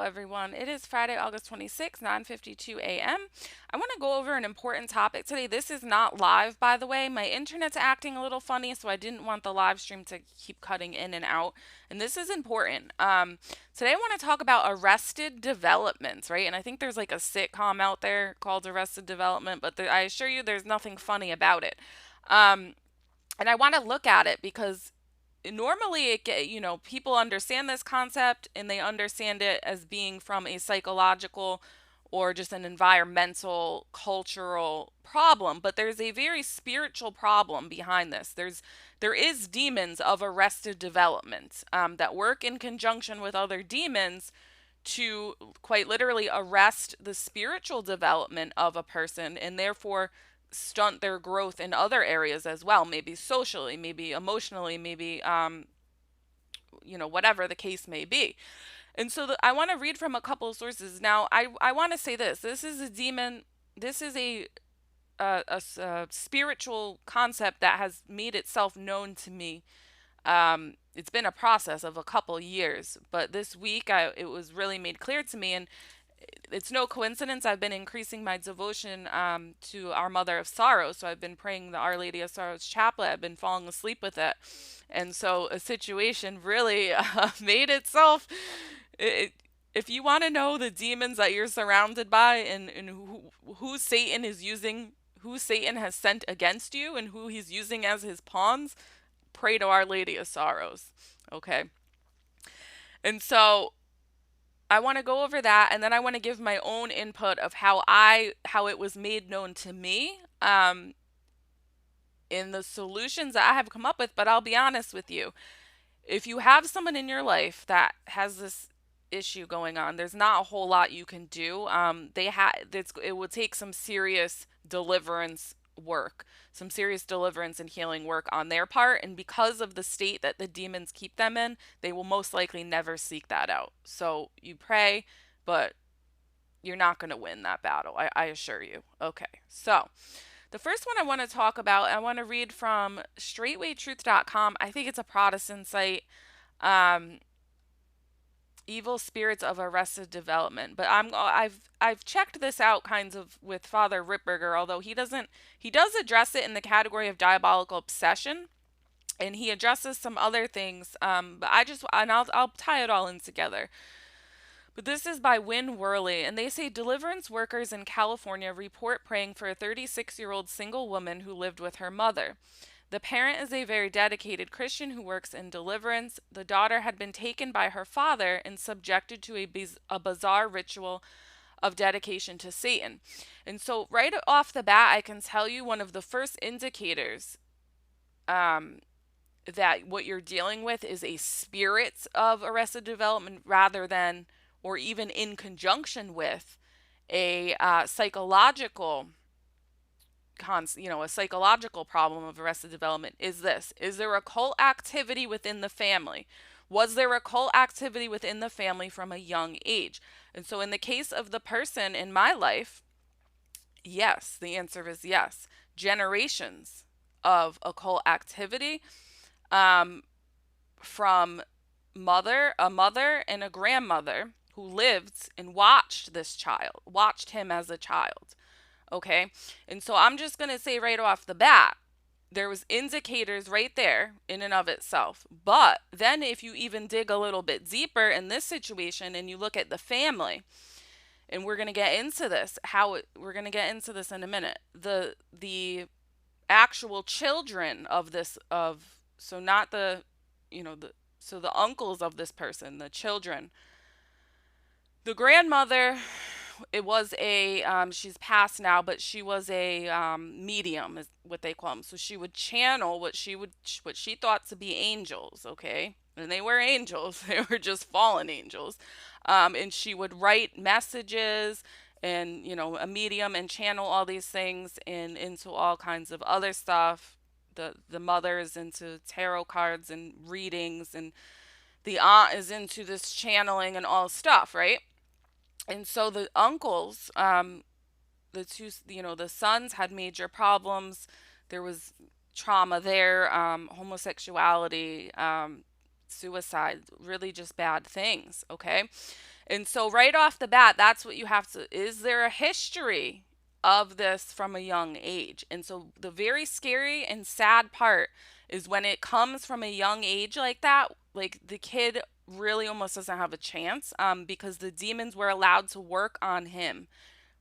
everyone. It is Friday, August 26th, 9:52 a.m. I want to go over an important topic today. This is not live, by the way. My internet's acting a little funny, so I didn't want the live stream to keep cutting in and out. And this is important. Today I want to talk about arrested development, right? And I think there's like a sitcom out there called Arrested Development, but I assure you there's nothing funny about it. Um, and I want to look at it because normally people understand this concept and they understand it as being from a psychological or just an environmental cultural problem, but there's a very spiritual problem behind this. There is demons of arrested development that work in conjunction with other demons to quite literally arrest the spiritual development of a person and therefore stunt their growth in other areas as well, maybe socially, maybe emotionally, maybe whatever the case may be. And so I want to read from a couple of sources. Now, I want to say this. This is a demon. This is a spiritual concept that has made itself known to me. It's been a process of a couple years, but this week it was really made clear to me, and it's no coincidence I've been increasing my devotion to our Mother of Sorrow. So I've been praying the Our Lady of Sorrows chaplet. I've been falling asleep with it, and so a situation really made itself. It, if you want to know the demons that you're surrounded by and who Satan is using, who Satan has sent against you, and who he's using as his pawns, pray to Our Lady of Sorrows. Okay, and so I want to go over that, and then I want to give my own input of how it was made known to me in the solutions that I have come up with. But I'll be honest with you, if you have someone in your life that has this issue going on, there's not a whole lot you can do. It will take some serious deliverance work, some serious deliverance and healing work on their part, and because of the state that the demons keep them in, they will most likely never seek that out. So you pray, but you're not going to win that battle, I assure you. Okay, so the first one I want to talk about, I want to read from straightwaytruth.com. I think it's a Protestant site. Um, Evil spirits of arrested development. But I've checked this out kinds of with Father Ripberger, although he does address it in the category of diabolical obsession, and he addresses some other things. But I'll tie it all in together. But this is by Win Worley, and they say deliverance workers in California report praying for a 36-year-old single woman who lived with her mother. The parent is a very dedicated Christian who works in deliverance. The daughter had been taken by her father and subjected to a bizarre ritual of dedication to Satan. And so, right off the bat, I can tell you one of the first indicators that what you're dealing with is a spirit of arrested development rather than, or even in conjunction with, a psychological a psychological problem of arrested development is this. Is there occult activity within the family? Was there occult activity within the family from a young age? And so in the case of the person in my life, yes, the answer is yes. Generations of occult activity from a mother and a grandmother who lived and watched him as a child. Okay, and so I'm just going to say right off the bat, there was indicators right there in and of itself. But then if you even dig a little bit deeper in this situation and you look at the family, and we're going to get into this, we're going to get into this in a minute. The actual children of this, so not the, so the uncles of this person, the children, the grandmother, it was a she's passed now, but she was a medium, is what they call them. So she would channel what she thought to be angels. Okay, and they were angels. They were just fallen angels. And she would write messages and, a medium, and channel all these things and into all kinds of other stuff. The mother is into tarot cards and readings, and the aunt is into this channeling and all stuff, right? And so the uncles, the two, the sons had major problems. There was trauma there, homosexuality, suicide, really just bad things, okay? And so right off the bat, that's what you have to, is there a history of this from a young age? And so the very scary and sad part is when it comes from a young age like that, like the kid really almost doesn't have a chance, because the demons were allowed to work on him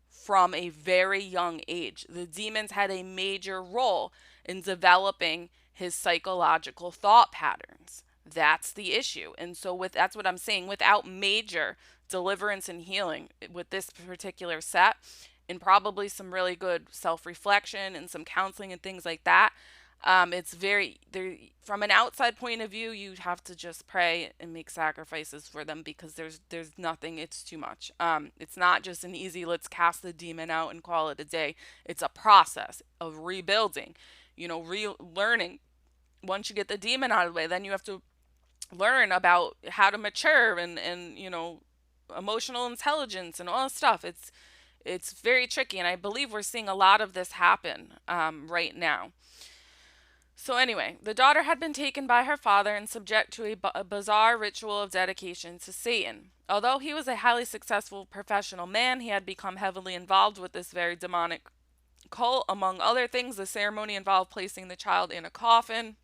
from a very young age. The demons had a major role in developing his psychological thought patterns. That's the issue. And so with that's what I'm saying, without major deliverance and healing with this particular set, and probably some really good self-reflection and some counseling and things like that, it's very there from an outside point of view. You have to just pray and make sacrifices for them, because there's nothing. It's too much. It's not just an easy let's cast the demon out and call it a day. It's a process of rebuilding, learning. Once you get the demon out of the way, then you have to learn about how to mature and emotional intelligence and all this stuff. It's very tricky, and I believe we're seeing a lot of this happen right now. So, anyway, the daughter had been taken by her father and subject to a bizarre ritual of dedication to Satan. Although he was a highly successful professional man, he had become heavily involved with this very demonic cult. Among other things, the ceremony involved placing the child in a coffin.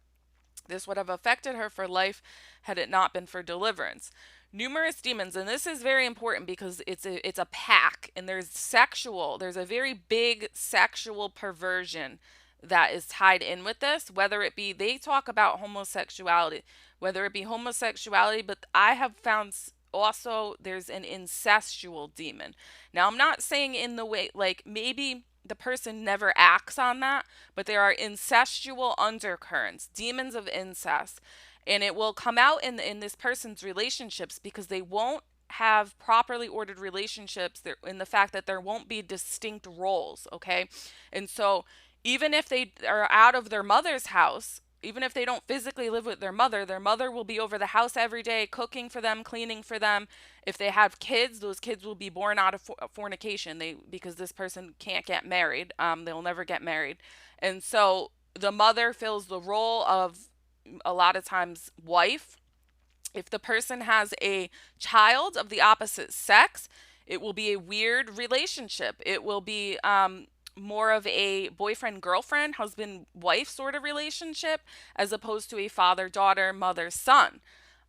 This would have affected her for life had it not been for deliverance. Numerous demons, and this is very important because it's a pack, and there's a very big sexual perversion that is tied in with this, whether it be they talk about homosexuality, but I have found also there's an incestual demon. Now, I'm not saying in the way, like maybe the person never acts on that, but there are incestual undercurrents, demons of incest, and it will come out in this person's relationships because they won't have properly ordered relationships there, in the fact that there won't be distinct roles, okay? And so even if they are out of their mother's house, even if they don't physically live with their mother will be over the house every day, cooking for them, cleaning for them. If they have kids, those kids will be born out of fornication. Because this person can't get married, they'll never get married, and so the mother fills the role of a lot of times wife. If the person has a child of the opposite sex, it will be a weird relationship. It will be more of a boyfriend girlfriend, husband wife sort of relationship, as opposed to a father daughter, mother son.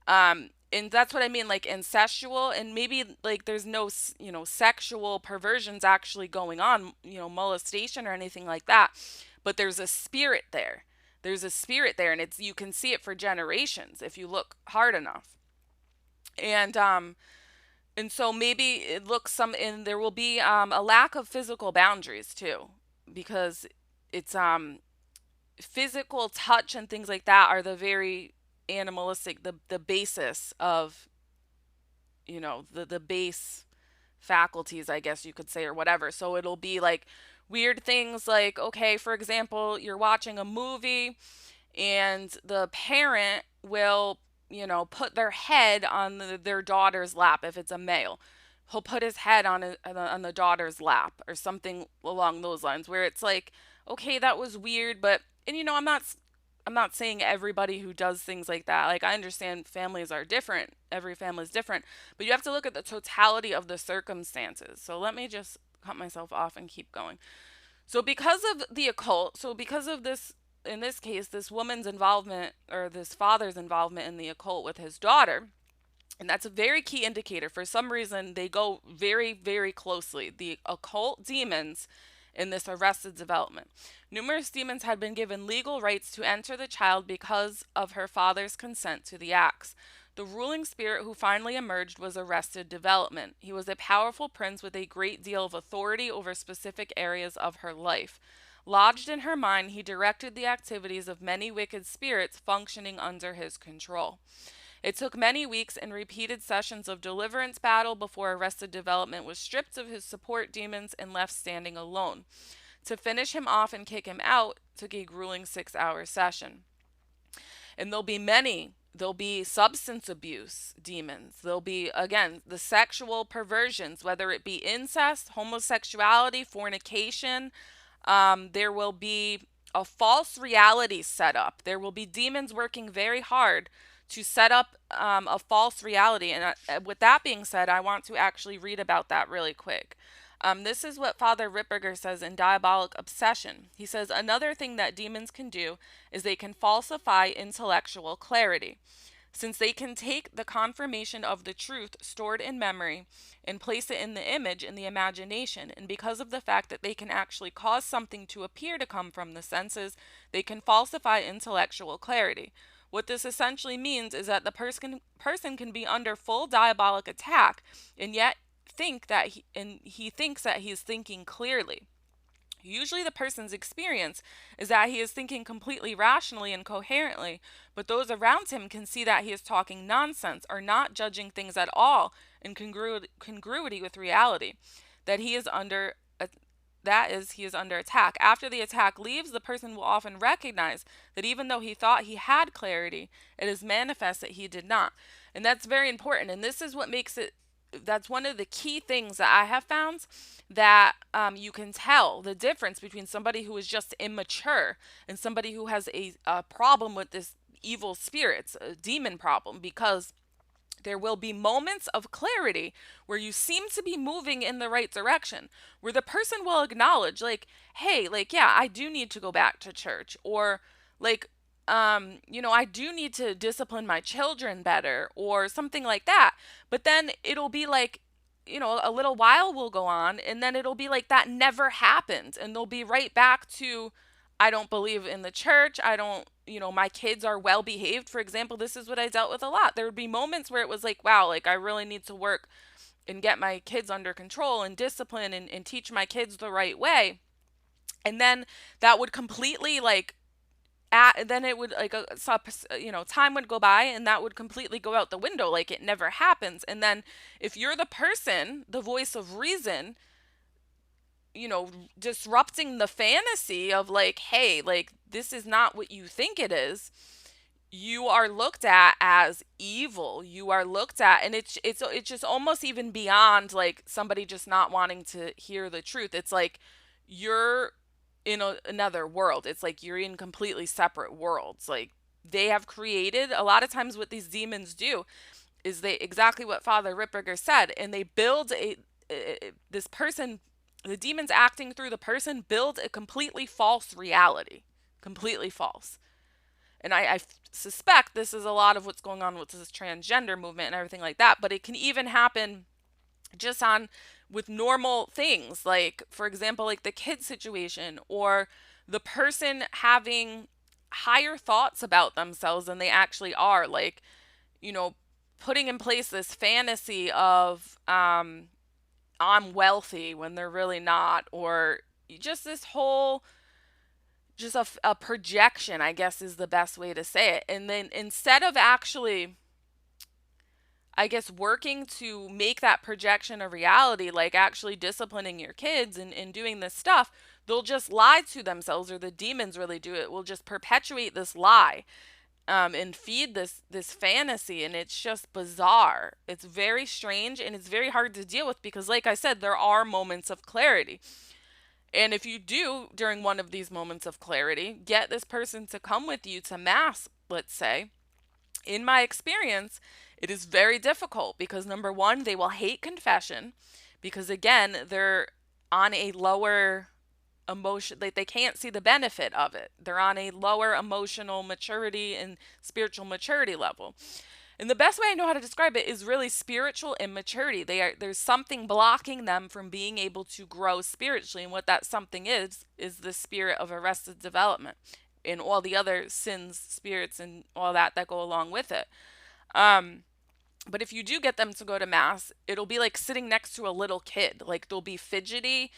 And that's what I mean, like incestual, and maybe like there's no sexual perversions actually going on, molestation or anything like that, but there's a spirit there. And it's you can see it for generations if you look hard enough. And so maybe it looks some and there will be a lack of physical boundaries too, because it's physical touch and things like that are the very animalistic, the basis of the base faculties, I guess you could say, or whatever. So it'll be like weird things like, okay, for example, you're watching a movie and the parent will, put their head on their daughter's lap if it's a male. He'll put his head on the daughter's lap or something along those lines, where it's like, okay, that was weird, but and I'm not saying everybody who does things like that. Like I understand families are different. Every family is different, but you have to look at the totality of the circumstances. So let me just cut myself off and keep going. So because of the occult, because of this, in this case, this woman's involvement or this father's involvement in the occult with his daughter, and that's a very key indicator. For some reason, they go very, very closely. The occult demons in this arrested development. Numerous demons had been given legal rights to enter the child because of her father's consent to the acts. The ruling spirit who finally emerged was arrested development. He was a powerful prince with a great deal of authority over specific areas of her life. Lodged in her mind, he directed the activities of many wicked spirits functioning under his control. It took many weeks and repeated sessions of deliverance battle before Arrested Development was stripped of his support demons and left standing alone. To finish him off and kick him out took a grueling 6-hour session. And there'll be many. There'll be substance abuse demons. There'll be, again, the sexual perversions, whether it be incest, homosexuality, fornication. There will be a false reality set up. There will be demons working very hard to set up a false reality. And with that being said, I want to actually read about that really quick. This is what Father Ripperger says in Diabolic Obsession. He says, another thing that demons can do is they can falsify intellectual clarity. Since they can take the confirmation of the truth stored in memory and place it in the image in the imagination, and because of the fact that they can actually cause something to appear to come from the senses, they can falsify intellectual clarity. What this essentially means is that the person can be under full diabolic attack and yet he thinks that he's thinking clearly. Usually, the person's experience is that he is thinking completely rationally and coherently, but those around him can see that he is talking nonsense or not judging things at all in congruity with reality. That he is under he is under attack. After the attack leaves, the person will often recognize that even though he thought he had clarity, it is manifest that he did not. And that's very important. And this is what makes it that's one of the key things that I have found that you can tell the difference between somebody who is just immature and somebody who has a problem with this evil spirits, a demon problem, because there will be moments of clarity where you seem to be moving in the right direction, where the person will acknowledge, like, hey, like, yeah, I do need to go back to church, or like, I do need to discipline my children better, or something like that. But then it'll be like, a little while will go on, and then it'll be like that never happened. And they'll be right back to, I don't believe in the church. I don't, my kids are well behaved. For example, this is what I dealt with a lot. There would be moments where it was like, wow, like I really need to work and get my kids under control and discipline and teach my kids the right way. And then that would completely then it would time would go by and that would completely go out the window, like it never happens. And then if you're the person, the voice of reason, disrupting the fantasy of like, hey, like this is not what you think it is, you are looked at as evil. You are looked at, and it's just almost even beyond like somebody just not wanting to hear the truth. It's like you're in another world. It's like you're in completely separate worlds. Like they have created, a lot of times what these demons do is they, exactly what Father Ripperger said, and they build this person, the demons acting through the person build a completely false reality. Completely false. And I suspect this is a lot of what's going on with this transgender movement and everything like that, but it can even happen just on with normal things, like for example, like the kid situation, or the person having higher thoughts about themselves than they actually are, like putting in place this fantasy of I'm wealthy when they're really not, or just this whole just a projection, I guess is the best way to say it. And then instead of actually, I guess, working to make that projection a reality, like actually disciplining your kids and doing this stuff, they'll just lie to themselves, or the demons really do it, will just perpetuate this lie, and feed this fantasy. And it's just bizarre. It's very strange, and it's very hard to deal with because, like I said, there are moments of clarity. And if you do, during one of these moments of clarity, get this person to come with you to mass, let's say, in my experience, it is very difficult because number one, they will hate confession because again, they're on a lower emotion, like they can't see the benefit of it. They're on a lower emotional maturity and spiritual maturity level. And the best way I know how to describe it is really spiritual immaturity. There's something blocking them from being able to grow spiritually, and what that something is the spirit of arrested development and all the other sins, spirits, and all that go along with it. But if you do get them to go to mass, it'll be like sitting next to a little kid. Like they'll be fidgety,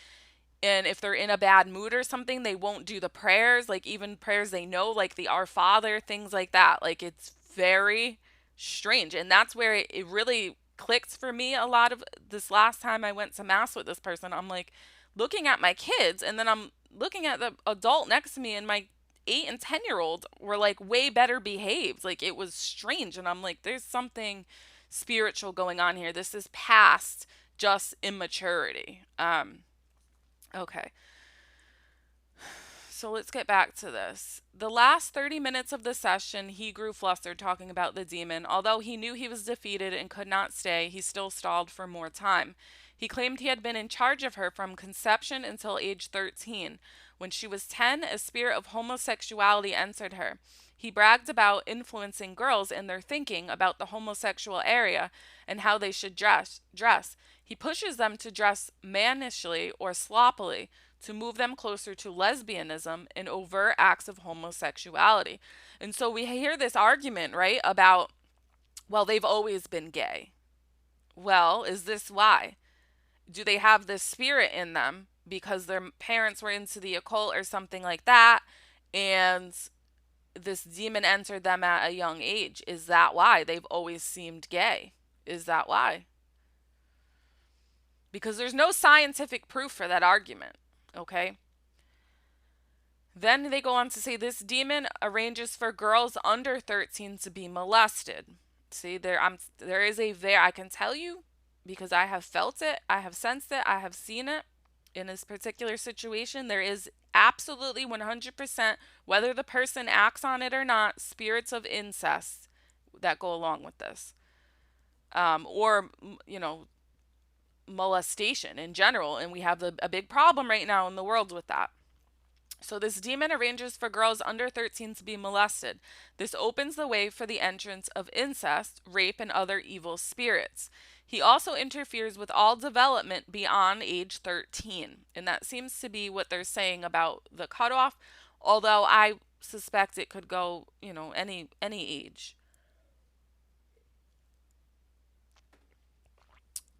and if they're in a bad mood or something, they won't do the prayers, like even prayers they know, like the Our Father, things like that. Like it's very strange. And that's where it really clicked for me a lot of this last time I went to mass with this person. I'm like looking at my kids, and then I'm looking at the adult next to me, and my 8 and 10-year-old were like way better behaved. Like it was strange. And I'm like, there's something spiritual going on here. This is past just immaturity. Okay. So let's get back to this. The last 30 minutes of the session, he grew flustered talking about the demon. Although he knew he was defeated and could not stay, he still stalled for more time. He claimed he had been in charge of her from conception until age 13. When she was 10, a spirit of homosexuality entered her. He bragged about influencing girls in their thinking about the homosexual area and how they should dress. He pushes them to dress mannishly or sloppily to move them closer to lesbianism and overt acts of homosexuality. And so we hear this argument, right, about, well, they've always been gay. Well, is this why? Do they have this spirit in them because their parents were into the occult or something like that, and this demon entered them at a young age? Is that why they've always seemed gay? Is that why? Because there's no scientific proof for that argument, okay? Then they go on to say this demon arranges for girls under 13 to be molested. See, there is a there I can tell you because I have felt it, I have sensed it, I have seen it in this particular situation. There is absolutely 100%, whether the person acts on it or not, spirits of incest that go along with this. Or, molestation in general. And we have a big problem right now in the world with that. So this demon arranges for girls under 13 to be molested. This opens the way for the entrance of incest, rape, and other evil spirits. He also interferes with all development beyond age 13. And that seems to be what they're saying about the cutoff, although I suspect it could go, any age.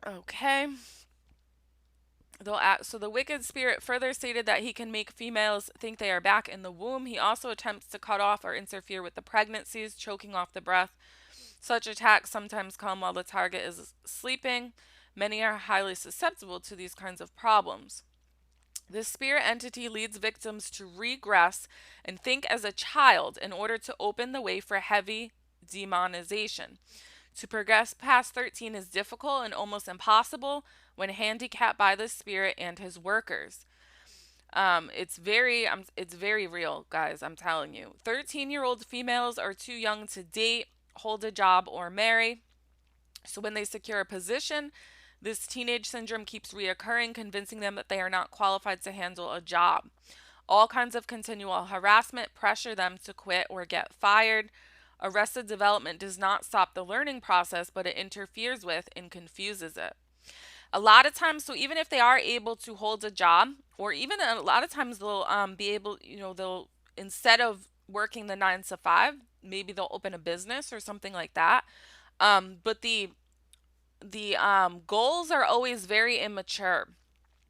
Okay. So the wicked spirit further stated that he can make females think they are back in the womb. He also attempts to cut off or interfere with the pregnancies, choking off the breath. Such attacks sometimes come while the target is sleeping. Many are highly susceptible to these kinds of problems. This spirit entity leads victims to regress and think as a child in order to open the way for heavy demonization. To progress past 13 is difficult and almost impossible when handicapped by the spirit and his workers. It's very real, guys. I'm telling you. 13-year-old females are too young to date, hold a job, or marry. So when they secure a position, this teenage syndrome keeps reoccurring, convincing them that they are not qualified to handle a job. All kinds of continual harassment pressure them to quit or get fired. Arrested development does not stop the learning process, but it interferes with and confuses it. A lot of times, so even if they are able to hold a job, or even a lot of times they'll be able, they'll, instead of working the 9 to 5, maybe they'll open a business or something like that. But the goals are always very immature.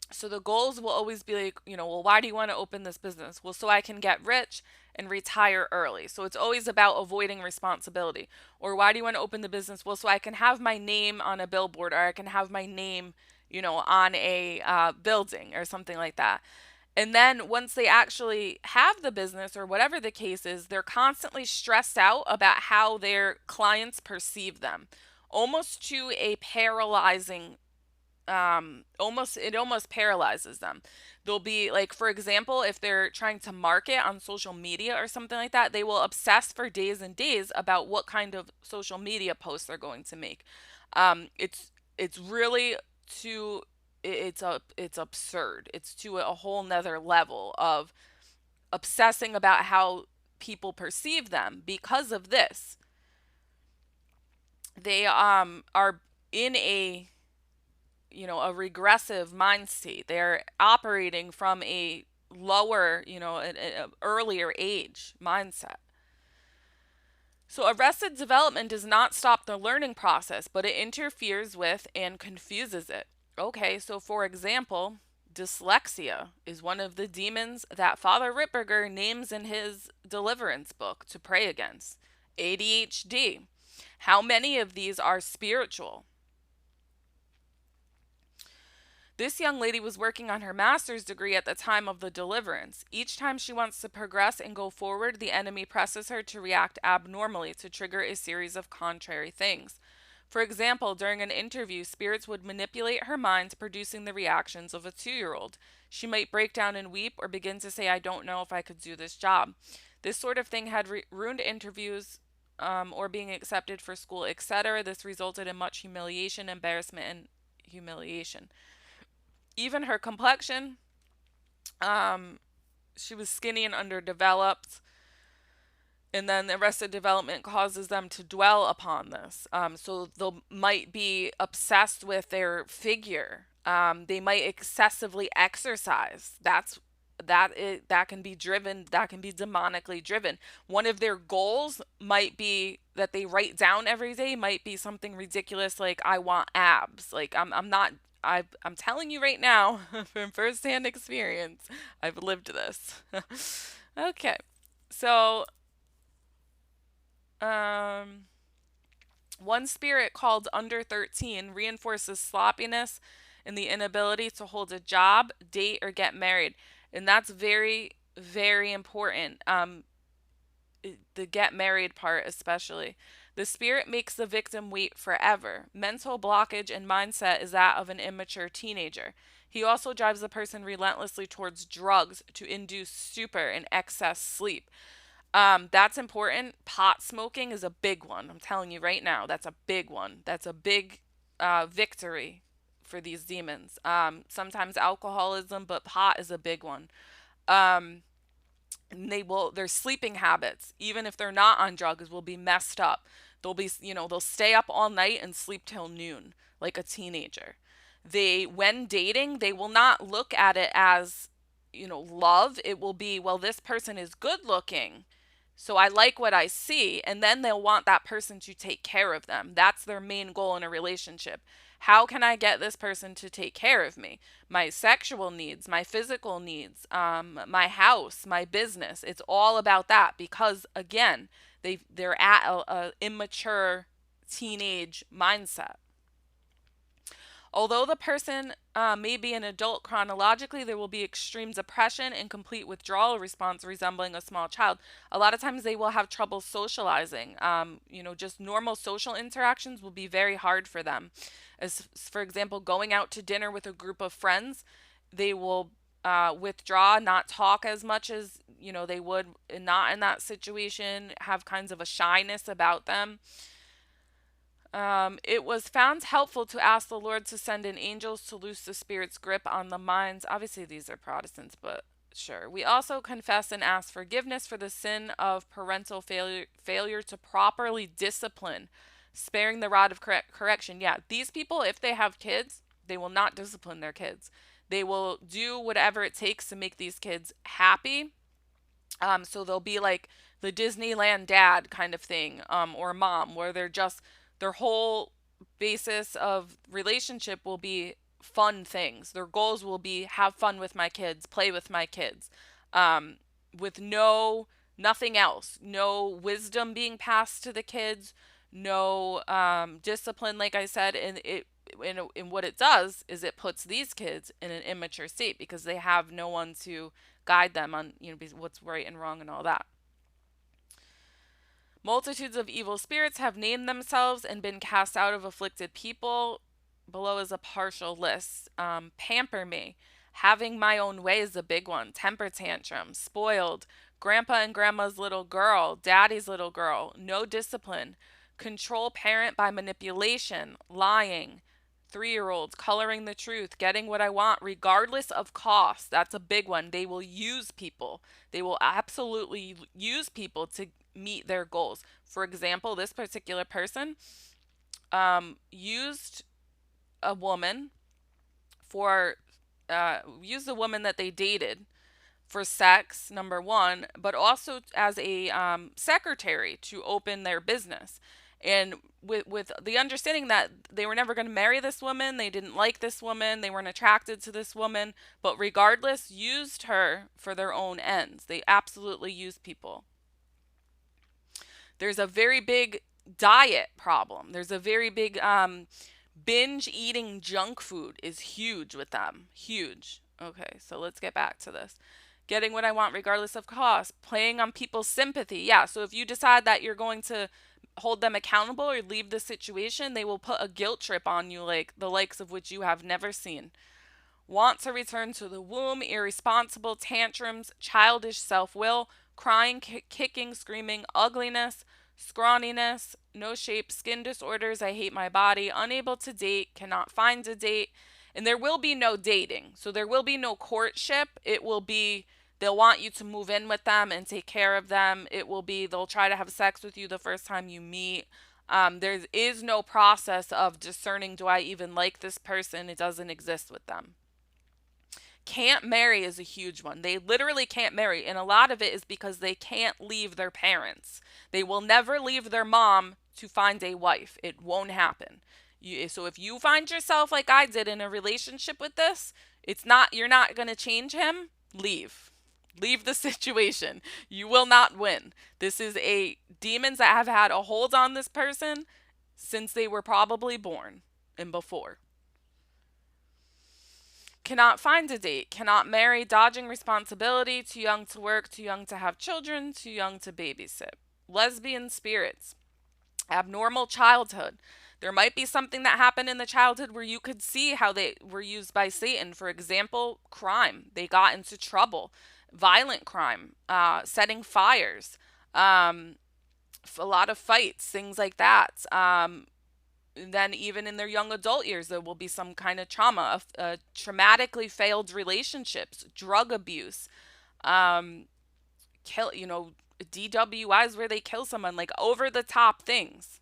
So the goals will always be like, well, why do you want to open this business? Well, so I can get rich and retire early. So it's always about avoiding responsibility. Or why do you want to open the business? Well, so I can have my name on a billboard, or I can have my name, on a building or something like that. And then once they actually have the business or whatever the case is, they're constantly stressed out about how their clients perceive them, almost to a paralyzing almost paralyzes them. They'll be like, for example, if they're trying to market on social media or something like that, they will obsess for days and days about what kind of social media posts they're going to make. It's really too it's absurd. It's to a whole nother level of obsessing about how people perceive them because of this. They are in a regressive mind state. They're operating from a lower, an earlier age mindset. So arrested development does not stop the learning process, but it interferes with and confuses it. Okay, so for example, dyslexia is one of the demons that Father Ripperger names in his deliverance book to pray against. ADHD. How many of these are spiritual? This young lady was working on her master's degree at the time of the deliverance. Each time she wants to progress and go forward, the enemy presses her to react abnormally to trigger a series of contrary things. For example, during an interview, spirits would manipulate her mind, producing the reactions of a 2 year old. She might break down and weep or begin to say, I don't know if I could do this job. This sort of thing had ruined interviews or being accepted for school, etc. This resulted in much humiliation, embarrassment, and humiliation. Even her complexion, um, she was skinny and underdeveloped. And then the arrested development causes them to dwell upon this. So they might be obsessed with their figure. They might excessively exercise. That can be driven. That can be demonically driven. One of their goals might be that they write down every day. Might be something ridiculous like I want abs. Like I'm not. I'm telling you right now from firsthand experience. I've lived this. Okay, so um, one spirit called Under 13 reinforces sloppiness and the inability to hold a job, date, or get married. And that's very, very important. The get married part, especially. The spirit makes the victim wait forever. Mental blockage and mindset is that of an immature teenager. He also drives the person relentlessly towards drugs to induce stupor and excess sleep. That's important. Pot smoking is a big one. I'm telling you right now, that's a big one. That's a big victory for these demons. Sometimes alcoholism, but pot is a big one. Um, and their sleeping habits, even if they're not on drugs, will be messed up. They'll stay up all night and sleep till noon, like a teenager. When dating, they will not look at it as, love. It will be, well, this person is good looking, so I like what I see, and then they'll want that person to take care of them. That's their main goal in a relationship. How can I get this person to take care of me? My sexual needs, my physical needs, my house, my business. It's all about that because, again, they're at a immature teenage mindset. Although the person may be an adult chronologically, there will be extreme depression and complete withdrawal response resembling a small child. A lot of times they will have trouble socializing. Just normal social interactions will be very hard for them. As, for example, going out to dinner with a group of friends, they will withdraw, not talk as much as, they would not in that situation, have kinds of a shyness about them. It was found helpful to ask the Lord to send in angels to loose the Spirit's grip on the minds. Obviously, these are Protestants, but sure. We also confess and ask forgiveness for the sin of parental failure to properly discipline, sparing the rod of correction. Yeah, these people, if they have kids, they will not discipline their kids. They will do whatever it takes to make these kids happy. So they'll be like the Disneyland dad kind of thing, or mom, where their whole basis of relationship will be fun things. Their goals will be have fun with my kids, play with my kids, um, with nothing else, no wisdom being passed to the kids, no discipline. Like I said, and in what it does is it puts these kids in an immature state because they have no one to guide them on what's right and wrong and all that. Multitudes of evil spirits have named themselves and been cast out of afflicted people. Below is a partial list. Pamper me. Having my own way is a big one. Temper tantrum. Spoiled. Grandpa and grandma's little girl. Daddy's little girl. No discipline. Control parent by manipulation. Lying. 3 year olds. Coloring the truth. Getting what I want regardless of cost. That's a big one. They will use people. They will absolutely use people to meet their goals. For example, this particular person used a woman used a woman that they dated for sex, number one, but also as a secretary to open their business. And with the understanding that they were never going to marry this woman, they didn't like this woman, they weren't attracted to this woman, but regardless, used her for their own ends. They absolutely use people. There's a very big diet problem. There's a very big binge eating junk food is huge with them. Huge. Okay, so let's get back to this. Getting what I want regardless of cost. Playing on people's sympathy. Yeah, so if you decide that you're going to hold them accountable or leave the situation, they will put a guilt trip on you like the likes of which you have never seen. Want to return to the womb, irresponsible tantrums, childish self will, crying, kicking, screaming, ugliness, scrawniness, no shape, skin disorders, I hate my body, unable to date, cannot find a date. And there will be no dating. So there will be no courtship. It will be they'll want you to move in with them and take care of them. It will be they'll try to have sex with you the first time you meet. There is no process of discerning, do I even like this person? It doesn't exist with them. Can't marry is a huge one. They literally can't marry. And a lot of it is because they can't leave their parents. They will never leave their mom to find a wife. It won't happen. So if you find yourself like I did in a relationship with this, you're not going to change him. Leave. Leave the situation. You will not win. This is a demons that have had a hold on this person since they were probably born and before. Cannot find a date, cannot marry, dodging responsibility, too young to work, too young to have children, too young to babysit. Lesbian spirits, abnormal childhood. There might be something that happened in the childhood where you could see how they were used by Satan. For example, crime. They got into trouble, violent crime, setting fires, a lot of fights, things like that. Then even in their young adult years there will be some kind of trauma, traumatically failed relationships, drug abuse, um kill, DWIs where they kill someone, like over the top things.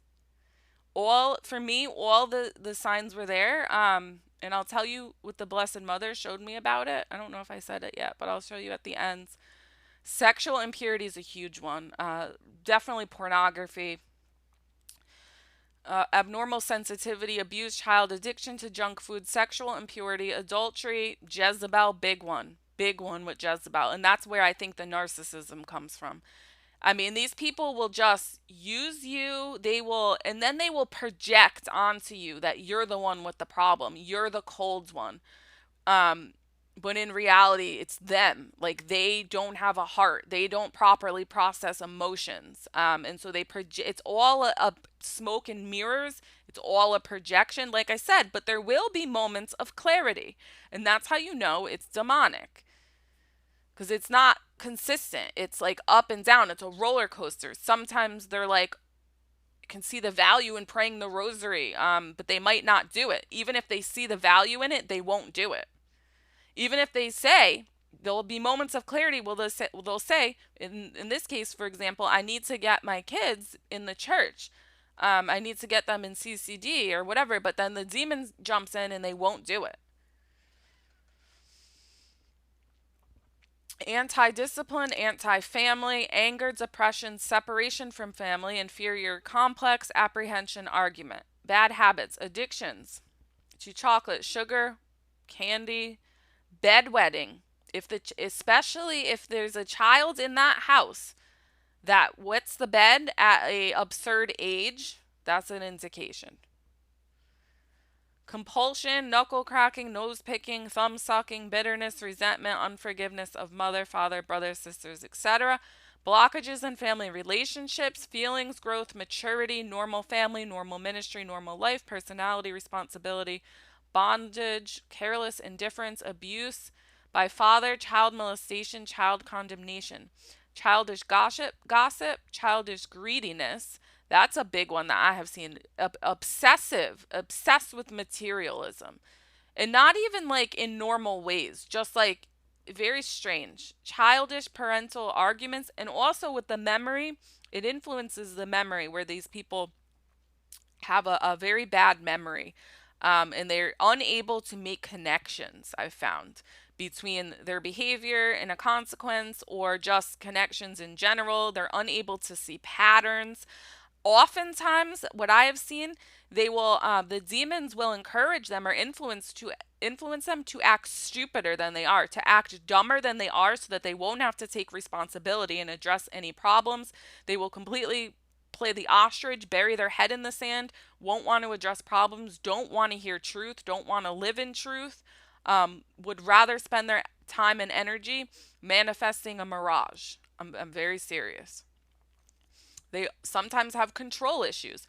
All for me, all the signs were there. And I'll tell you what the Blessed Mother showed me about it. I don't know if I said it yet, but I'll show you at the end. Sexual impurity is a huge one. Definitely pornography, abnormal sensitivity, abuse, child addiction to junk food, sexual impurity, adultery, Jezebel, big one with Jezebel. And that's where I think the narcissism comes from. I mean, these people will just use you. And then they will project onto you that you're the one with the problem. You're the cold one. Um, but in reality, it's them. Like, they don't have a heart. They don't properly process emotions. And so it's all a smoke and mirrors. It's all a projection, like I said, but there will be moments of clarity. And that's how you know it's demonic. Because it's not consistent. It's like up and down. It's a roller coaster. Sometimes they're like, can see the value in praying the rosary, but they might not do it. Even if they see the value in it, they won't do it. Even if they say, there'll be moments of clarity. They'll say in this case, for example, I need to get my kids in the church. I need to get them in CCD or whatever. But then the demon jumps in and they won't do it. Anti-discipline, anti-family, anger, depression, separation from family, inferior complex, apprehension, argument. Bad habits, addictions to chocolate, sugar, candy, bedwetting. Especially if there's a child in that house that wets the bed at a absurd age, that's an indication. Compulsion, knuckle cracking, nose picking, thumb sucking, bitterness, resentment, unforgiveness of mother, father, brothers, sisters, etc. Blockages in family relationships, feelings, growth, maturity, normal family, normal ministry, normal life, personality, responsibility, bondage, careless, indifference, abuse by father, child molestation, child condemnation, childish gossip, childish greediness. That's a big one that I have seen. Obsessed with materialism. And not even like in normal ways, just like very strange. Childish parental arguments, and also with the memory, it influences the memory where these people have a very bad memory. And they're unable to make connections, I've found, between their behavior and a consequence or just connections in general. They're unable to see patterns. Oftentimes, what I have seen, the demons will encourage them or influence them to act stupider than they are, to act dumber than they are, so that they won't have to take responsibility and address any problems. They will completely play the ostrich, bury their head in the sand, won't want to address problems, don't want to hear truth, don't want to live in truth, would rather spend their time and energy manifesting a mirage. I'm very serious. They sometimes have control issues.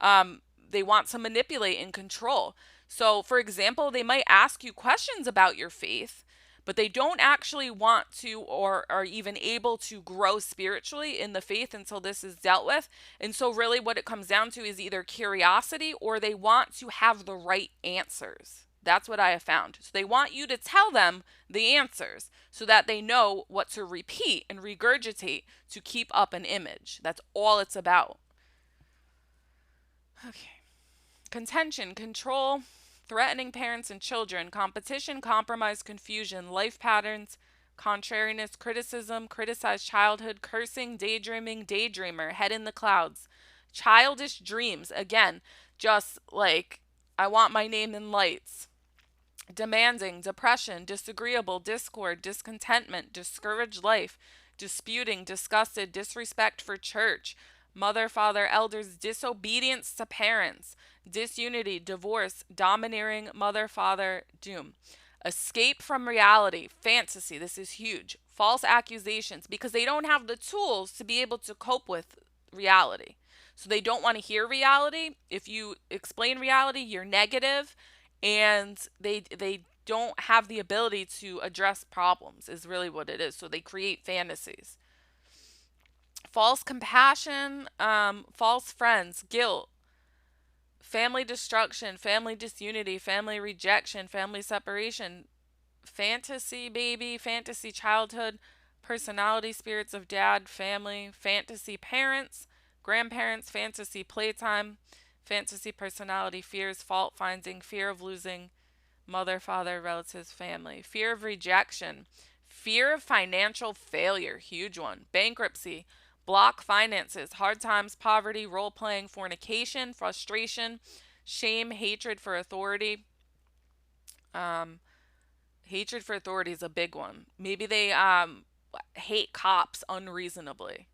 Um, they want to manipulate and control. So, for example, they might ask you questions about your faith, but they don't actually want to or are even able to grow spiritually in the faith until this is dealt with. And so, really, what it comes down to is either curiosity or they want to have the right answers. That's what I have found. So, they want you to tell them the answers so that they know what to repeat and regurgitate to keep up an image. That's all it's about. Okay. Contention, control, threatening parents and children, competition, compromise, confusion, life patterns, contrariness, criticism, criticized childhood, cursing, daydreaming, daydreamer, head in the clouds, childish dreams. Again, just like I want my name in lights. Demanding, depression, disagreeable, discord, discontentment, discouraged life, disputing, disgusted, disrespect for church, mother, father, elders, disobedience to parents, disunity, divorce, domineering, mother, father, doom. Escape from reality, fantasy, this is huge. False accusations, because they don't have the tools to be able to cope with reality. So they don't want to hear reality. If you explain reality, you're negative, and they don't have the ability to address problems is really what it is. So they create fantasies. False compassion, false friends, guilt, family destruction, family disunity, family rejection, family separation, fantasy baby, fantasy childhood, personality spirits of dad, family, fantasy parents, grandparents, fantasy playtime, fantasy personality, fears, fault finding, fear of losing, mother, father, relatives, family, fear of rejection, fear of financial failure, huge one, bankruptcy, block finances, hard times, poverty, role playing, fornication, frustration, shame, hatred for authority. Um, Hatred for authority is a big one. Maybe they hate cops unreasonably.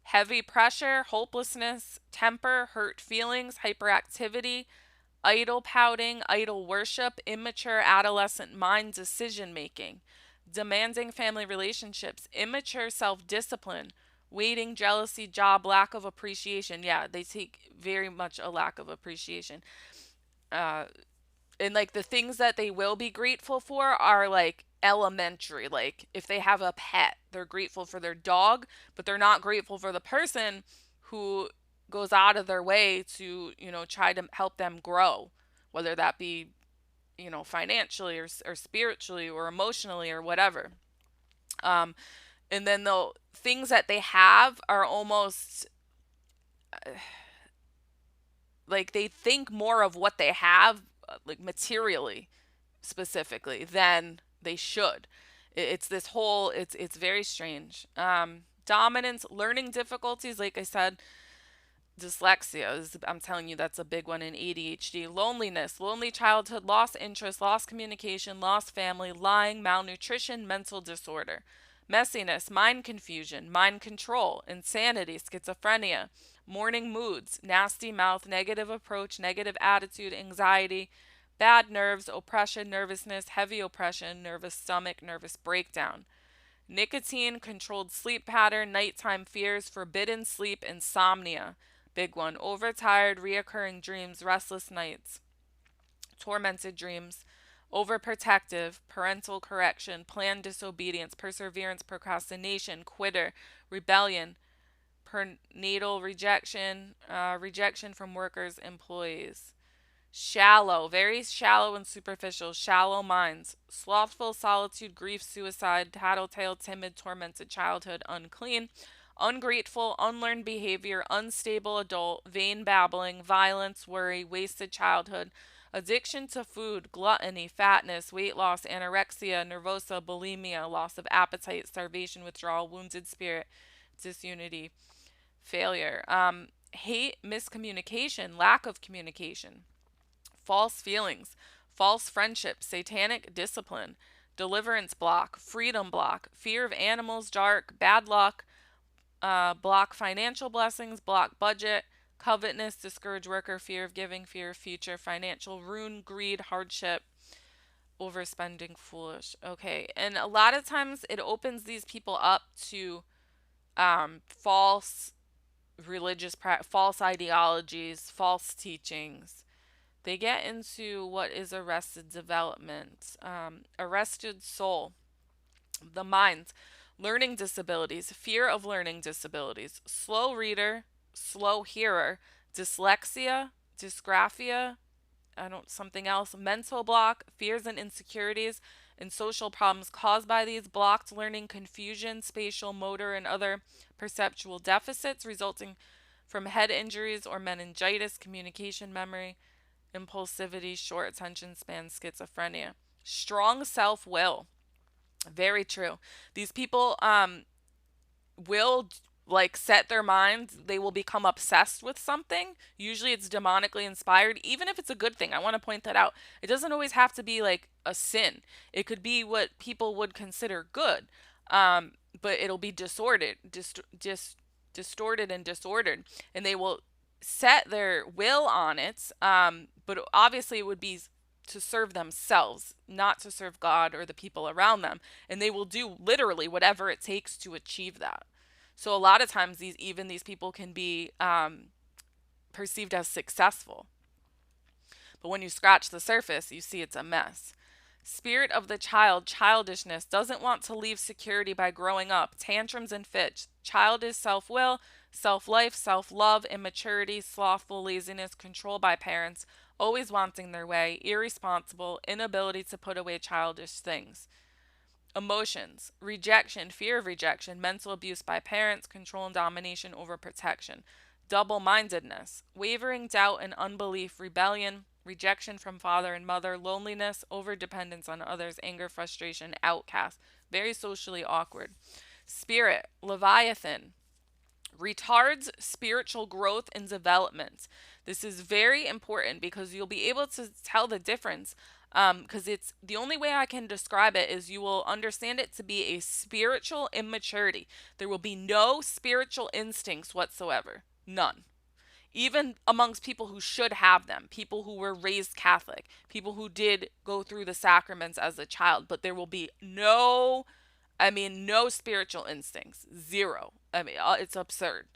Heavy pressure, hopelessness, temper, hurt feelings, hyperactivity, idle pouting, idle worship, immature adolescent mind decision making, demanding family relationships, immature self discipline, waiting, jealousy, job, lack of appreciation. Yeah, they take very much a lack of appreciation. Uh, and like the things that they will be grateful for are like elementary. Like if they have a pet, they're grateful for their dog, but they're not grateful for the person who goes out of their way to, try to help them grow, whether that be, financially or spiritually or emotionally or whatever. Um, and then the things that they have are almost like they think more of what they have, like materially specifically, than they should. It's this whole, it's very strange. Dominance, learning difficulties, like I said, dyslexia is, I'm telling you, that's a big one in ADHD. Loneliness, lonely childhood, lost interest, lost communication, lost family, lying, malnutrition, mental disorder. Messiness, mind confusion, mind control, insanity, schizophrenia, morning moods, nasty mouth, negative approach, negative attitude, anxiety, bad nerves, oppression, nervousness, heavy oppression, nervous stomach, nervous breakdown. Nicotine, controlled sleep pattern, nighttime fears, forbidden sleep, insomnia. Big one. Overtired, reoccurring dreams, restless nights, tormented dreams, overprotective, parental correction, planned disobedience, perseverance, procrastination, quitter, rebellion, perinatal rejection, rejection from workers, employees. Shallow, very shallow and superficial, shallow minds. Slothful, solitude, grief, suicide, tattletale, timid, tormented childhood, unclean. Ungrateful, unlearned behavior, unstable adult, vain babbling, violence, worry, wasted childhood, addiction to food, gluttony, fatness, weight loss, anorexia, nervosa, bulimia, loss of appetite, starvation, withdrawal, wounded spirit, disunity, failure. Hate, miscommunication, lack of communication, false feelings, false friendships, satanic discipline, deliverance block, freedom block, fear of animals, dark, bad luck, block financial blessings, block budget, covetousness, discourage worker, fear of giving, fear of future, financial ruin, greed, hardship, overspending, foolish. Okay, and a lot of times it opens these people up to false false ideologies, false teachings. They get into what is arrested development, arrested soul, the mind, learning disabilities, fear of learning disabilities, slow reader, slow hearer, dyslexia, dysgraphia, I don't something else, mental block, fears and insecurities, and social problems caused by these blocked learning, confusion, spatial, motor, and other perceptual deficits resulting from head injuries or meningitis, communication, memory, impulsivity, short attention span, schizophrenia. Strong self will. Very true. These people will like set their minds, they will become obsessed with something. Usually it's demonically inspired, even if it's a good thing. I want to point that out. It doesn't always have to be like a sin. It could be what people would consider good. But it'll be distorted and disordered, and they will set their will on it. But obviously it would be to serve themselves, not to serve God or the people around them. And they will do literally whatever it takes to achieve that. So a lot of times these people can be perceived as successful. But when you scratch the surface, you see it's a mess. Spirit of the child, childishness, doesn't want to leave security by growing up, tantrums and fits, childish self will, self life, self love, immaturity, slothful laziness, control by parents, always wanting their way, irresponsible, inability to put away childish things. Emotions, rejection, fear of rejection, mental abuse by parents, control and domination over protection. Double mindedness, wavering doubt and unbelief, rebellion, rejection from father and mother, loneliness, over dependence on others, anger, frustration, outcast, very socially awkward. Spirit, Leviathan, retards spiritual growth and development. This is very important because you'll be able to tell the difference. Because it's the only way I can describe it is you will understand it to be a spiritual immaturity. There will be no spiritual instincts whatsoever. None. Even amongst people who should have them, people who were raised Catholic, people who did go through the sacraments as a child, but there will be no spiritual instincts. Zero. It's absurd.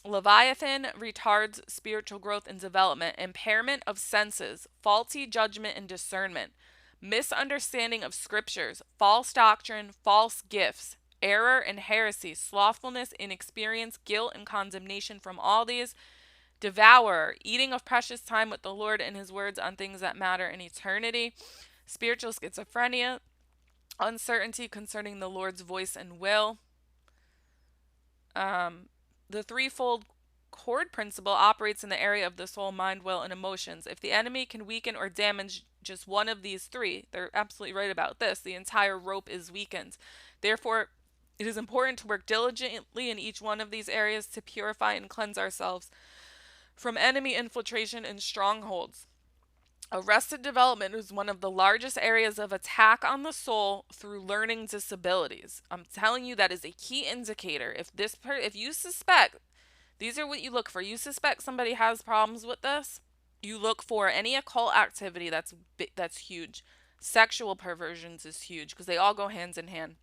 Leviathan retards spiritual growth and development, impairment of senses, faulty judgment and discernment, misunderstanding of scriptures, false doctrine, false gifts, error and heresy, slothfulness, inexperience, guilt and condemnation from all these, devourer, eating of precious time with the Lord and his words on things that matter in eternity, spiritual schizophrenia, uncertainty concerning the Lord's voice and will. The threefold cord principle operates in the area of the soul, mind, will, and emotions. If the enemy can weaken or damage just one of these three, they're absolutely right about this, the entire rope is weakened. Therefore, it is important to work diligently in each one of these areas to purify and cleanse ourselves from enemy infiltration and strongholds. Arrested development is one of the largest areas of attack on the soul through learning disabilities. I'm telling you that is a key indicator. If you suspect, these are what you look for. You suspect somebody has problems with this, you look for any occult activity that's huge. Sexual perversions is huge because they all go hands in hand.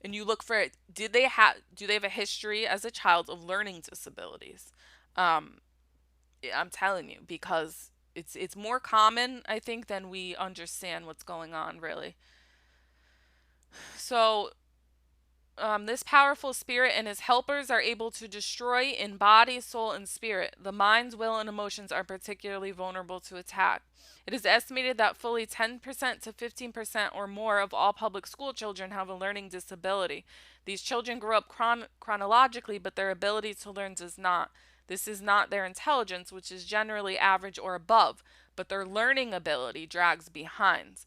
And you look for it. Do they have a history as a child of learning disabilities? I'm telling you, because it's more common, I think, than we understand what's going on, really. So, this powerful spirit and his helpers are able to destroy in body, soul, and spirit. The mind's will and emotions are particularly vulnerable to attack. It is estimated that fully 10% to 15% or more of all public school children have a learning disability. These children grow up chronologically, but their ability to learn does not. This is not their intelligence, which is generally average or above, but their learning ability drags behind.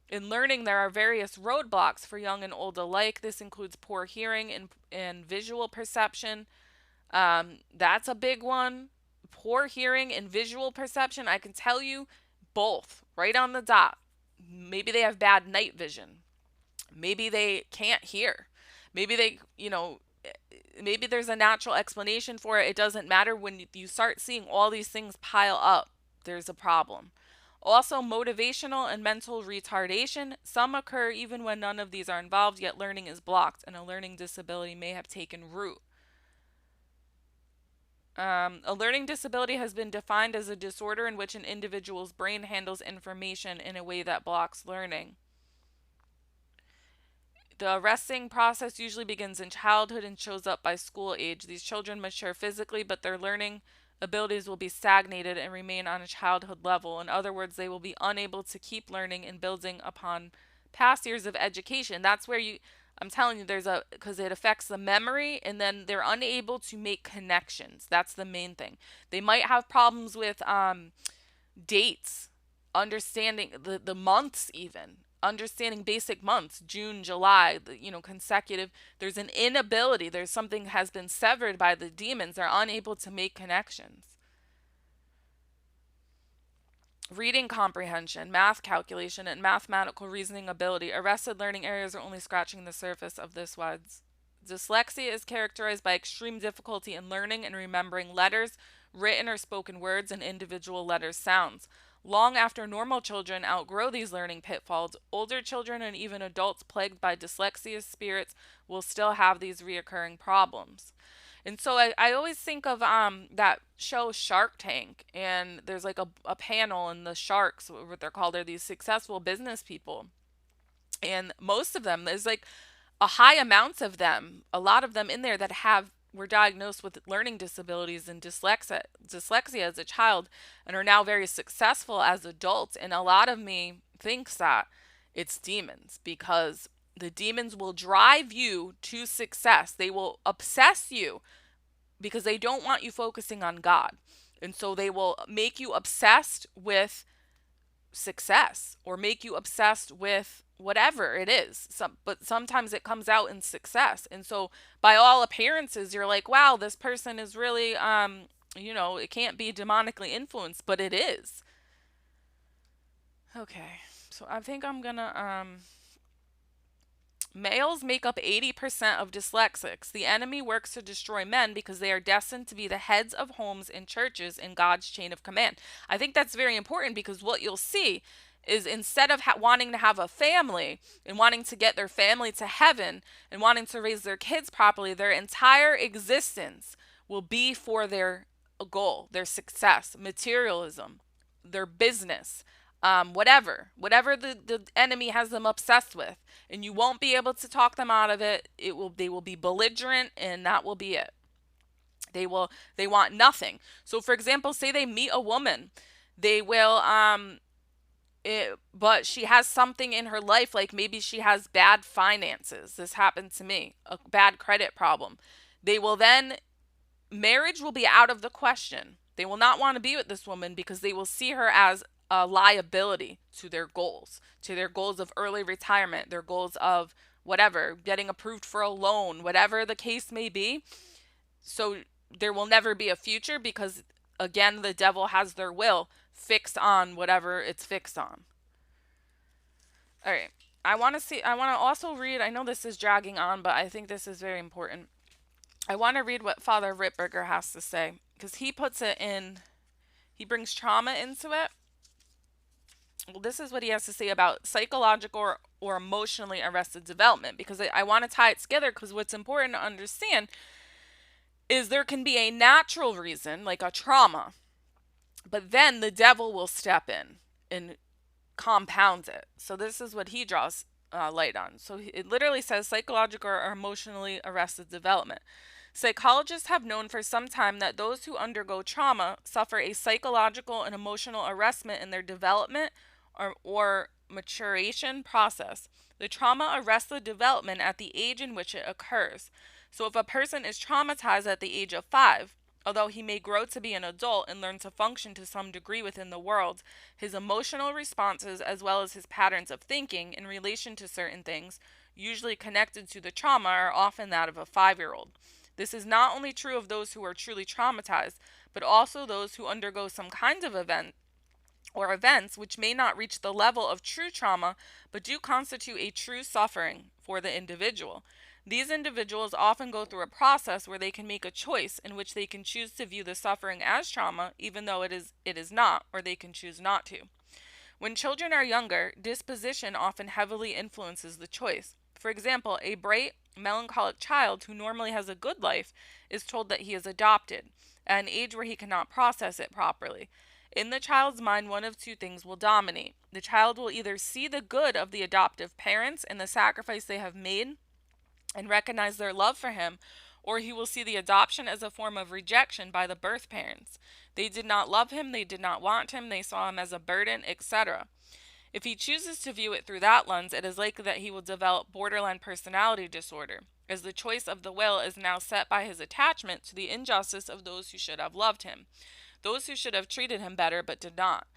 In learning, there are various roadblocks for young and old alike. This includes poor hearing and visual perception. That's a big one. Poor hearing and visual perception, I can tell you both right on the dot. Maybe they have bad night vision. Maybe they can't hear. Maybe maybe there's a natural explanation for it. It doesn't matter. When you start seeing all these things pile up, there's a problem. Also, motivational and mental retardation. Some occur even when none of these are involved, yet learning is blocked and a learning disability may have taken root. A learning disability has been defined as a disorder in which an individual's brain handles information in a way that blocks learning. The arresting process usually begins in childhood and shows up by school age. These children mature physically, but their learning abilities will be stagnated and remain on a childhood level. In other words, they will be unable to keep learning and building upon past years of education. That's where I'm telling you, because it affects the memory, and then they're unable to make connections. That's the main thing. They might have problems with dates, understanding the months, even understanding basic months, June, July, consecutive. There's an inability, there's something has been severed by the demons. They're unable to make connections. Reading comprehension, math calculation, and mathematical reasoning ability. Arrested learning areas are only scratching the surface of this wide. Dyslexia is characterized by extreme difficulty in learning and remembering letters, written or spoken words, and individual letter sounds. Long after normal children outgrow these learning pitfalls, older children and even adults plagued by dyslexia spirits will still have these reoccurring problems. And so I always think of that show Shark Tank, and there's like a panel, and the sharks, what they're called, are these successful business people. And most of them, there's like a high amount of them, a lot of them in there that were diagnosed with learning disabilities and dyslexia as a child, and are now very successful as adults. And a lot of me thinks that it's demons, because the demons will drive you to success. They will obsess you because they don't want you focusing on God. And so they will make you obsessed with success, or make you obsessed with whatever it is. But sometimes it comes out in success. And so by all appearances, you're like, wow, this person is really, it can't be demonically influenced, but it is. Okay. So I think I'm going to, males make up 80% of dyslexics. The enemy works to destroy men because they are destined to be the heads of homes and churches in God's chain of command. I think that's very important, because what you'll see is, instead of wanting to have a family and wanting to get their family to heaven and wanting to raise their kids properly, their entire existence will be for their goal, their success, materialism, their business, whatever the enemy has them obsessed with, and you won't be able to talk them out of it. They will be belligerent, and that will be it. They want nothing. So for example, say they meet a woman, they will but she has something in her life, like maybe she has bad finances. This happened to me, a bad credit problem. They will then Marriage will be out of the question. They will not want to be with this woman because they will see her as a liability to their goals of early retirement, their goals of whatever, getting approved for a loan, whatever the case may be. So there will never be a future, because, again, the devil has their will fixed on whatever it's fixed on. All right. I want to also read, I know this is dragging on, but I think this is very important. I want to read what Father Ritberger has to say, because he brings trauma into it. Well, this is what he has to say about psychological or emotionally arrested development, because I want to tie it together, because what's important to understand is there can be a natural reason, like a trauma, but then the devil will step in and compounds it. So this is what he draws light on. So it literally says psychological or emotionally arrested development. Psychologists have known for some time that those who undergo trauma suffer a psychological and emotional arrestment in their development or maturation process. The trauma arrests the development at the age in which it occurs. So if a person is traumatized at the age of 5, although he may grow to be an adult and learn to function to some degree within the world, his emotional responses as well as his patterns of thinking in relation to certain things, usually connected to the trauma, are often that of a 5-year-old. This is not only true of those who are truly traumatized, but also those who undergo some kinds of event or events which may not reach the level of true trauma, but do constitute a true suffering for the individual. These individuals often go through a process where they can make a choice in which they can choose to view the suffering as trauma, even though it is not, or they can choose not to. When children are younger, disposition often heavily influences the choice. For example, a bright melancholic child who normally has a good life is told that he is adopted, at an age where he cannot process it properly. In the child's mind, one of two things will dominate. The child will either see the good of the adoptive parents and the sacrifice they have made and recognize their love for him, or he will see the adoption as a form of rejection by the birth parents. They did not love him, they did not want him, they saw him as a burden, etc. If he chooses to view it through that lens, it is likely that he will develop borderline personality disorder, as the choice of the will is now set by his attachment to the injustice of those who should have loved him, those who should have treated him better but did not.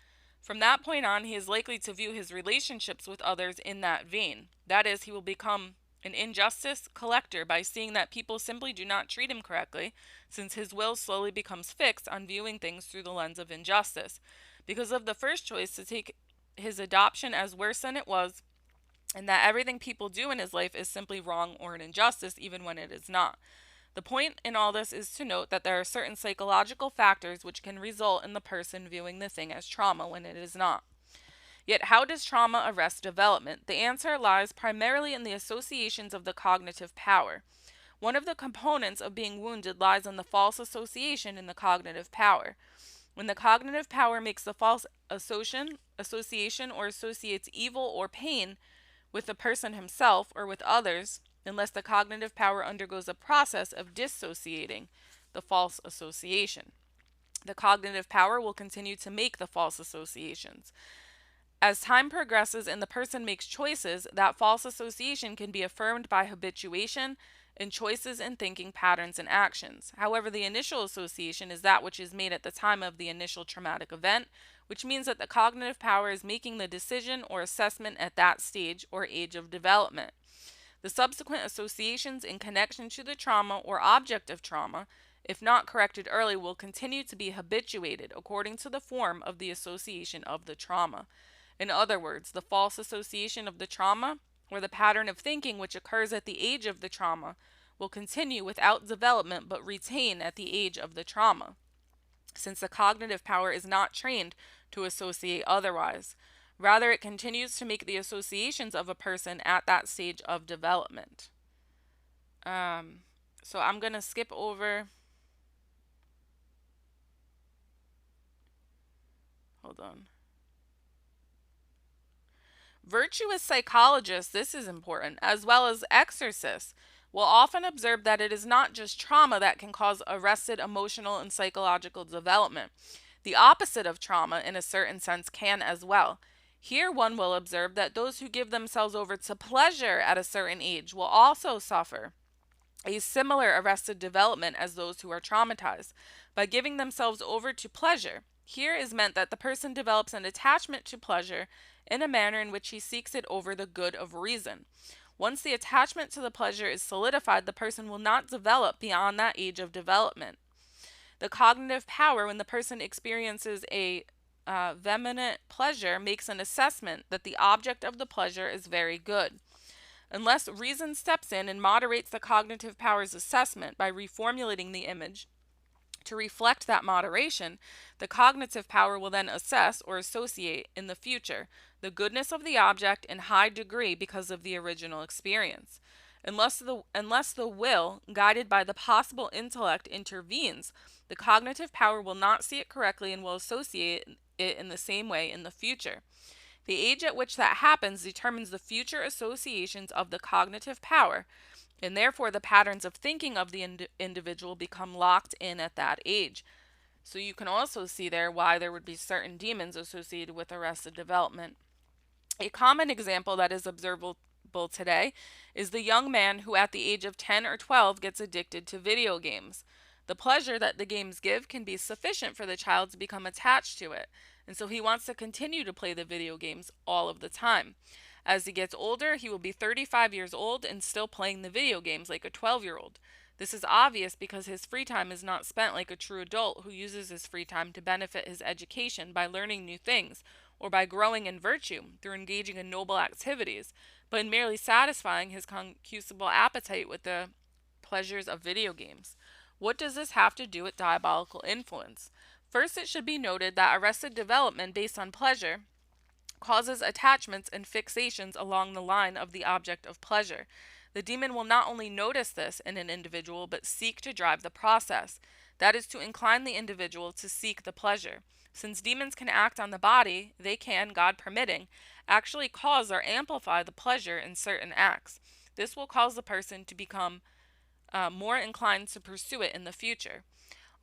From that point on, he is likely to view his relationships with others in that vein. That is, he will become an injustice collector by seeing that people simply do not treat him correctly, since his will slowly becomes fixed on viewing things through the lens of injustice. Because of the first choice to take his adoption as worse than it was, and that everything people do in his life is simply wrong or an injustice, even when it is not. The point in all this is to note that there are certain psychological factors which can result in the person viewing the thing as trauma when it is not. Yet, how does trauma arrest development? The answer lies primarily in the associations of the cognitive power. One of the components of being wounded lies in the false association in the cognitive power. When the cognitive power makes the false association or associates evil or pain with the person himself or with others, unless the cognitive power undergoes a process of dissociating the false association, the cognitive power will continue to make the false associations. As time progresses and the person makes choices, that false association can be affirmed by habituation and choices in thinking patterns and actions. However, the initial association is that which is made at the time of the initial traumatic event, which means that the cognitive power is making the decision or assessment at that stage or age of development. The subsequent associations in connection to the trauma or object of trauma, if not corrected early, will continue to be habituated according to the form of the association of the trauma. In other words, the false association of the trauma, or the pattern of thinking which occurs at the age of the trauma, will continue without development but retain at the age of the trauma, since the cognitive power is not trained to associate otherwise. Rather, it continues to make the associations of a person at that stage of development. So I'm going to skip over. Hold on. Virtuous psychologists, this is important, as well as exorcists, will often observe that it is not just trauma that can cause arrested emotional and psychological development. The opposite of trauma, in a certain sense, can as well. Here one will observe that those who give themselves over to pleasure at a certain age will also suffer a similar arrested development as those who are traumatized. By giving themselves over to pleasure, here is meant that the person develops an attachment to pleasure in a manner in which he seeks it over the good of reason. Once the attachment to the pleasure is solidified, the person will not develop beyond that age of development. The cognitive power, when the person experiences a vehement pleasure, makes an assessment that the object of the pleasure is very good. Unless reason steps in and moderates the cognitive power's assessment by reformulating the image to reflect that moderation, the cognitive power will then assess or associate in the future the goodness of the object in high degree because of the original experience. Unless the will, guided by the possible intellect, intervenes, the cognitive power will not see it correctly and will associate it in the same way in the future. The age at which that happens determines the future associations of the cognitive power, and therefore the patterns of thinking of the individual become locked in at that age. So you can also see there why there would be certain demons associated with arrested development. A common example that is observable today is the young man who at the age of 10 or 12 gets addicted to video games. The pleasure that the games give can be sufficient for the child to become attached to it, and so he wants to continue to play the video games all of the time. As he gets older, he will be 35 years old and still playing the video games like a 12-year-old. This is obvious because his free time is not spent like a true adult who uses his free time to benefit his education by learning new things or by growing in virtue through engaging in noble activities, but in merely satisfying his concupiscible appetite with the pleasures of video games. What does this have to do with diabolical influence? First, it should be noted that arrested development based on pleasure causes attachments and fixations along the line of the object of pleasure. The demon will not only notice this in an individual, but seek to drive the process. That is to incline the individual to seek the pleasure. Since demons can act on the body, they can, God permitting, actually cause or amplify the pleasure in certain acts. This will cause the person to become more inclined to pursue it in the future.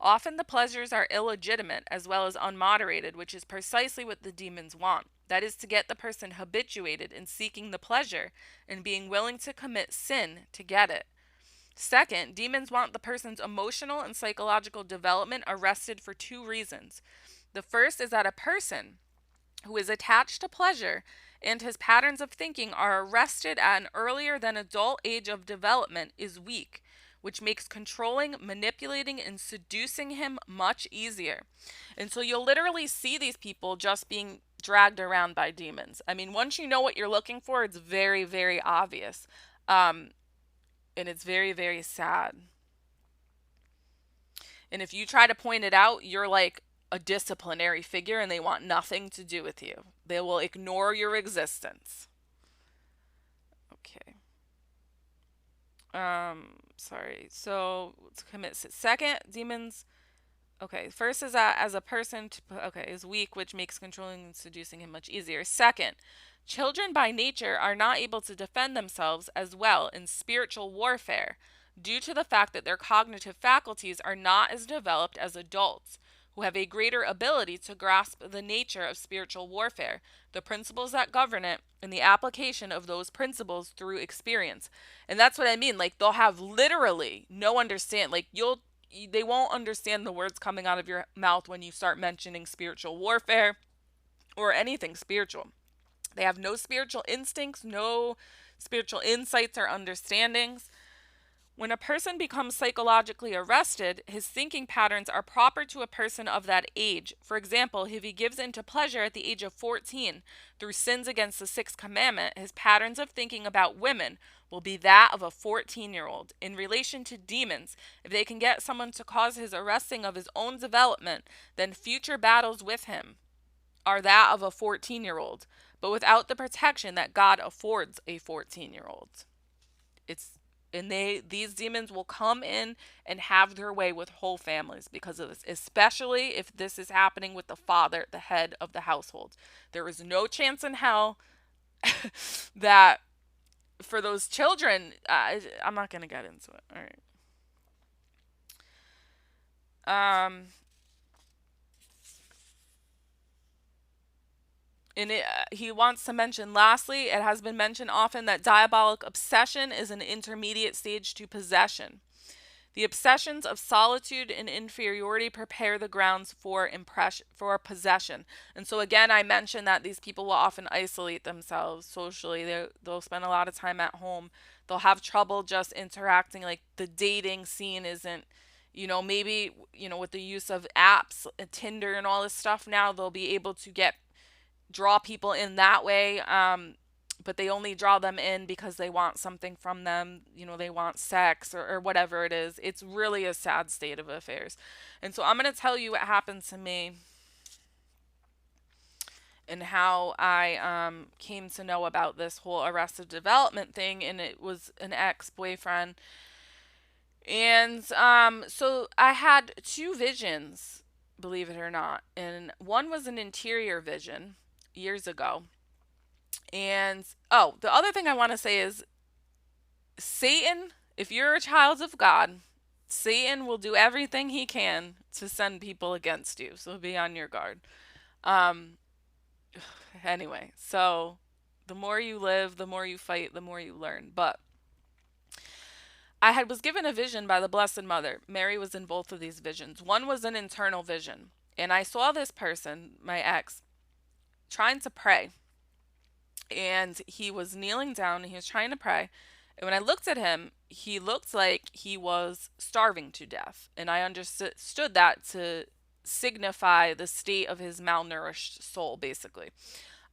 Often the pleasures are illegitimate as well as unmoderated, which is precisely what the demons want. That is to get the person habituated in seeking the pleasure and being willing to commit sin to get it. Second, demons want the person's emotional and psychological development arrested for two reasons. The first is that a person who is attached to pleasure and his patterns of thinking are arrested at an earlier than adult age of development is weak, which makes controlling, manipulating, and seducing him much easier. And so you'll literally see these people just being dragged around by demons. I mean, once you know what you're looking for, it's very, very obvious. And it's very, very sad. And if you try to point it out, you're like a disciplinary figure and they want nothing to do with you. They will ignore your existence. Okay. Sorry. So, to commit second, demons. Okay, first is that as a person, is weak, which makes controlling and seducing him much easier. Second, children by nature are not able to defend themselves as well in spiritual warfare due to the fact that their cognitive faculties are not as developed as adults, who have a greater ability to grasp the nature of spiritual warfare, the principles that govern it, and the application of those principles through experience. And that's what I mean. Like, they'll have literally no understand. Like, they won't understand the words coming out of your mouth when you start mentioning spiritual warfare or anything spiritual. They have no spiritual instincts, no spiritual insights or understandings. When a person becomes psychologically arrested, his thinking patterns are proper to a person of that age. For example, if he gives in to pleasure at the age of 14 through sins against the sixth commandment, his patterns of thinking about women will be that of a 14-year-old. In relation to demons, if they can get someone to cause his arresting of his own development, then future battles with him are that of a 14-year-old, but without the protection that God affords a 14-year-old. These demons will come in and have their way with whole families because of this, especially if this is happening with the father, the head of the household. There is no chance in hell that for those children, I'm not going to get into it. All right. He wants to mention, lastly, it has been mentioned often that diabolic obsession is an intermediate stage to possession. The obsessions of solitude and inferiority prepare the grounds for possession. And so again, I mentioned that these people will often isolate themselves socially. They'll spend a lot of time at home. They'll have trouble just interacting. Like, the dating scene isn't, maybe, with the use of apps, Tinder and all this stuff now, they'll be able to draw people in that way, but they only draw them in because they want something from them. They want sex or whatever it is. It's really a sad state of affairs. And so I'm going to tell you what happened to me and how I came to know about this whole arrested development thing. And it was an ex-boyfriend. And so I had two visions, believe it or not. And one was an interior vision years ago. And the other thing I want to say is Satan, if you're a child of God, Satan will do everything he can to send people against you. So be on your guard. Anyway, so the more you live, the more you fight, the more you learn. But I was given a vision by the Blessed Mother. Mary was in both of these visions. One was an internal vision. And I saw this person, my ex, trying to pray. And he was kneeling down and he was trying to pray. And when I looked at him, he looked like he was starving to death. And I understood that to signify the state of his malnourished soul, basically.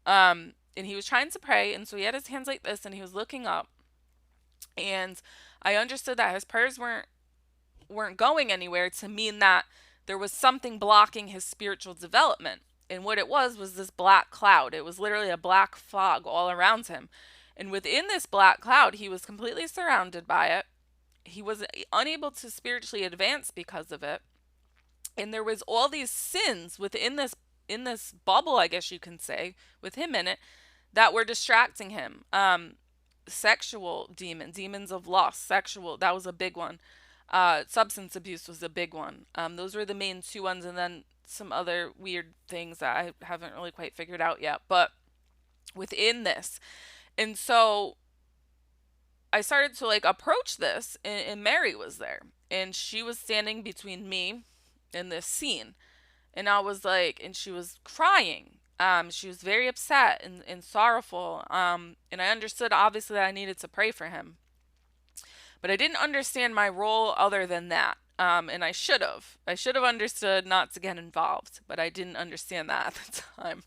And he was trying to pray. And so he had his hands like this and he was looking up. And I understood that his prayers weren't going anywhere, to mean that there was something blocking his spiritual development. And what it was this black cloud. It was literally a black fog all around him. And within this black cloud, he was completely surrounded by it. He was unable to spiritually advance because of it. And there was all these sins within this bubble, I guess you can say, with him in it, that were distracting him. Sexual demons of lust, sexual, that was a big one. Substance abuse was a big one. Those were the main two ones, and then some other weird things that I haven't really quite figured out yet. But within this, and so I started to like approach this, and Mary was there, and she was standing between me and this scene, and I was like, and she was crying. She was very upset and sorrowful. And I understood obviously that I needed to pray for him, but I didn't understand my role other than that. And I should have. I should have understood not to get involved, but I didn't understand that at the time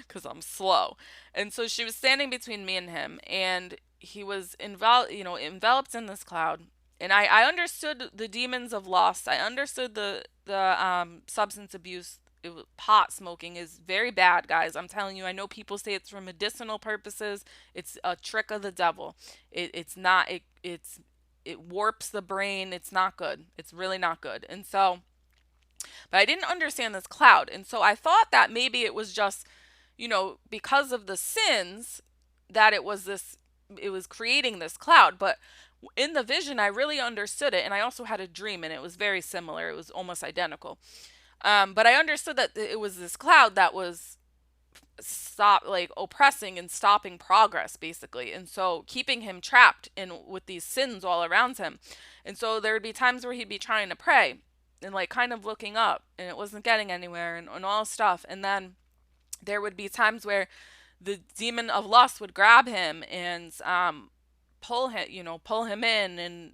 because I'm slow. And so she was standing between me and him, and he was enveloped in this cloud. And I understood the demons of lust. I understood the substance abuse. Pot smoking is very bad, guys. I'm telling you. I know people say it's for medicinal purposes. It's a trick of the devil. It's not. It warps the brain. It's not good. It's really not good. And so, but I didn't understand this cloud. And so I thought that maybe it was just, because of the sins that it was creating this cloud. But in the vision, I really understood it. And I also had a dream, and it was very similar. It was almost identical. But I understood that it was this cloud that was oppressing and stopping progress basically, and so keeping him trapped in with these sins all around him. And so there would be times where he'd be trying to pray and like kind of looking up, and it wasn't getting anywhere, and all stuff. And then there would be times where the demon of lust would grab him and pull him in, and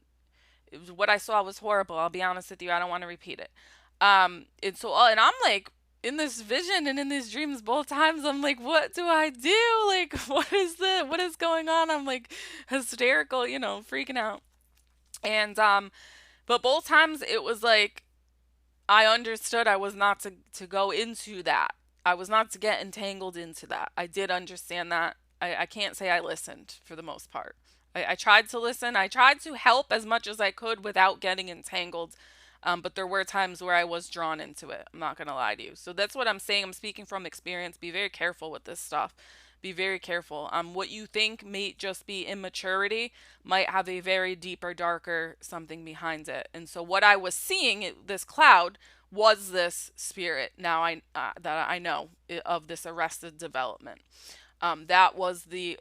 what I saw was horrible. I'll be honest with you, I don't want to repeat it. And I'm like, in this vision and in these dreams both times, I'm like, what do I do? Like, what is going on? I'm like hysterical, freaking out. And but both times it was like I understood I was not to go into that. I was not to get entangled into that. I did understand that. I can't say I listened for the most part. I tried to listen. I tried to help as much as I could without getting entangled. But there were times where I was drawn into it. I'm not going to lie to you. So that's what I'm saying. I'm speaking from experience. Be very careful with this stuff. Be very careful. What you think may just be immaturity might have a very deeper, darker something behind it. And so what I was seeing, this cloud, was this spirit. Now that I know of this arrested development. That was the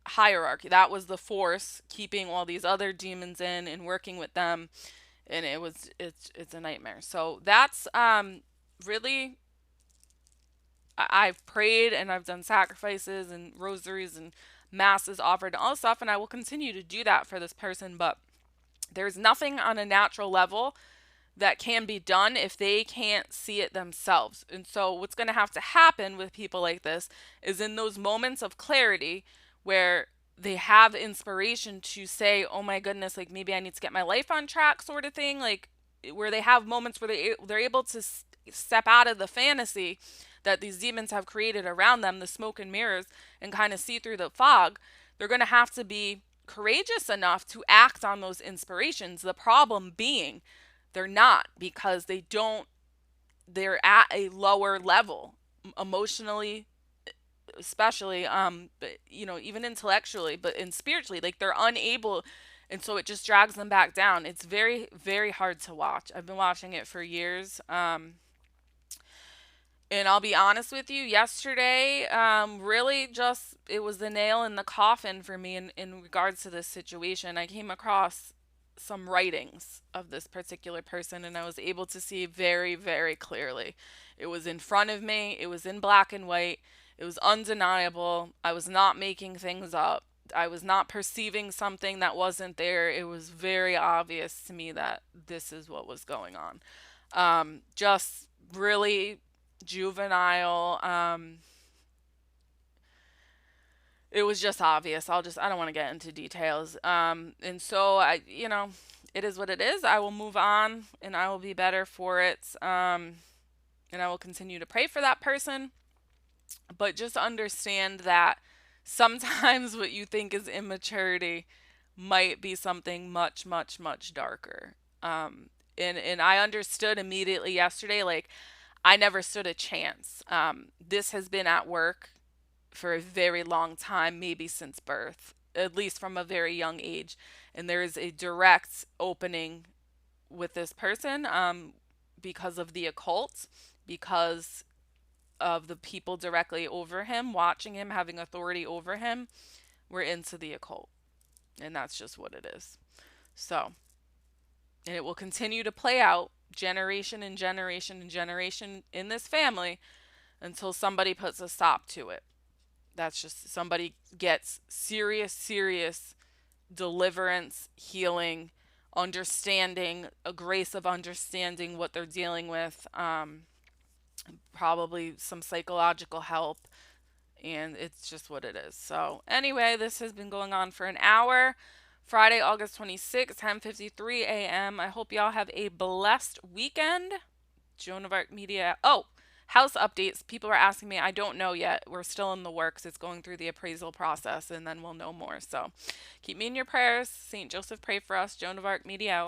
hierarchy. That was the force keeping all these other demons in and working with them, and it's a nightmare. So that's really, I've prayed and I've done sacrifices and rosaries and masses offered and all this stuff, and I will continue to do that for this person. But there's nothing on a natural level that can be done if they can't see it themselves. And so what's going to have to happen with people like this is in those moments of clarity where they have inspiration to say, oh my goodness, like maybe I need to get my life on track, sort of thing, like where they have moments where they're able to step out of the fantasy that these demons have created around them, the smoke and mirrors, and kind of see through the fog. They're going to have to be courageous enough to act on those inspirations. The problem being they're not, because they're at a lower level emotionally, especially, but, even intellectually, but in spiritually, like they're unable. And so it just drags them back down. It's very, very hard to watch. I've been watching it for years. And I'll be honest with you, yesterday, really just, it was the nail in the coffin for me in regards to this situation. I came across some writings of this particular person, and I was able to see very, very clearly. It was in front of me. It was in black and white. It was undeniable. I was not making things up. I was not perceiving something that wasn't there. It was very obvious to me that this is what was going on. Just really juvenile. It was just obvious. I don't want to get into details. And so it is what it is. I will move on and I will be better for it. And I will continue to pray for that person. But just understand that sometimes what you think is immaturity might be something much, much, much darker. And I understood immediately yesterday, like, I never stood a chance. This has been at work for a very long time, maybe since birth, at least from a very young age. And there is a direct opening with this person, because of the occult, because of the people directly over him, watching him, having authority over him. We're into the occult. And that's just what it is. So, and it will continue to play out generation and generation and generation in this family until somebody puts a stop to it. That's just somebody gets serious, serious deliverance, healing, understanding, a grace of understanding what they're dealing with, probably some psychological help, and it's just what it is. So, anyway, this has been going on for an hour. Friday, August 26th, 10:53 a.m. I hope y'all have a blessed weekend. Joan of Arc Media. Oh, house updates. People are asking me. I don't know yet. We're still in the works. It's going through the appraisal process, and then we'll know more. So keep me in your prayers. St. Joseph, pray for us. Joan of Arc Media out.